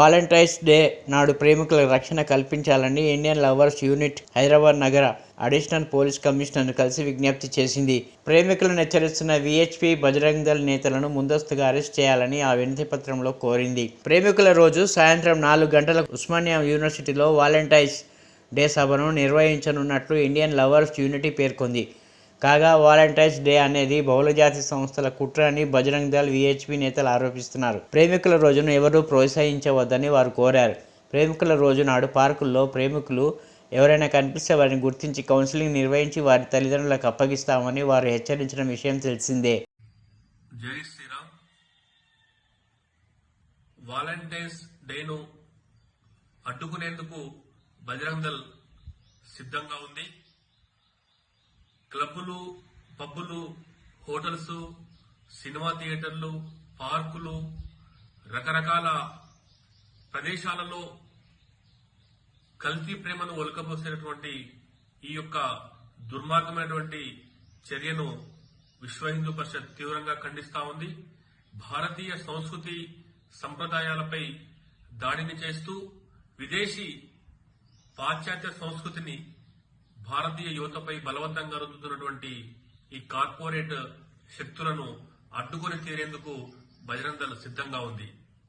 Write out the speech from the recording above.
Valentine's day నాడు ప్రేమికులకు రక్షణ కల్పించాలని ఇండియన్ లవర్స్ యూనిట్ హైదరాబాద్ నగర అడిషనల్ పోలీస్ కమిషనర్ను కలిసి విజ్ఞప్తి చేసింది. ప్రేమికులను హెచ్చరిస్తున్న విహెచ్పి బజరంగ్ దళ్ నేతలను ముందస్తుగా అరెస్ట్ చేయాలని ఆ వినతి పత్రంలో కోరింది. ప్రేమికుల రోజు సాయంత్రం 4 గంటలకు ఉస్మానియా యూనివర్సిటీలో వాలంటైన్స్ డే సభను నిర్వహించనున్నట్లు ఇండియన్ లవర్స్ యూనిటీ పేర్కొంది. కాగా వాలంటైన్స్ డే అనేది బహుళజాతి సంస్థల కుట్ర అని బజరంగ్ దళ్ విహెచ్పి నేతలు ఆరోపిస్తున్నారు. ప్రేమికుల రోజును ఎవరూ ప్రోత్సహించవద్దని వారు కోరారు. ప్రేమికుల రోజు నాడు పార్కుల్లో ప్రేమికులు ఎవరైనా కనిపిస్తే వారిని గుర్తించి కౌన్సిలింగ్ నిర్వహించి వారి తల్లిదండ్రులకు అప్పగిస్తామని వారు హెచ్చరించిన విషయం తెలిసిందే. జై శ్రీరామ్. వాలంటైన్స్ డేను అడ్డుకునేందుకు బజరంగ్ దళ్ సిద్ధంగా ఉంది. క్లబ్బులు, పబ్బులు, హోటల్స్, సినిమా థియేటర్లు, పార్కులు, రకరకాల ప్రదేశాలలో కల్తీ ప్రేమను ఒలకబోసినటువంటి ఈ యొక్క దుర్మార్గమైనటువంటి చర్యను విశ్వ హిందూ పరిషత్ తీవ్రంగా ఖండిస్తా ఉంది. భారతీయ సంస్కృతి సంప్రదాయాలపై దాడిని చేస్తూ విదేశీ పాశ్చాత్య సంస్కృతిని భారతీయ యువతపై బలవంతంగా రుద్దుతున్నటువంటి ఈ కార్పొరేట్ శక్తులను అడ్డుకొని తీరేందుకు బజరంగ్ దళ్ సిద్ధంగా ఉంది.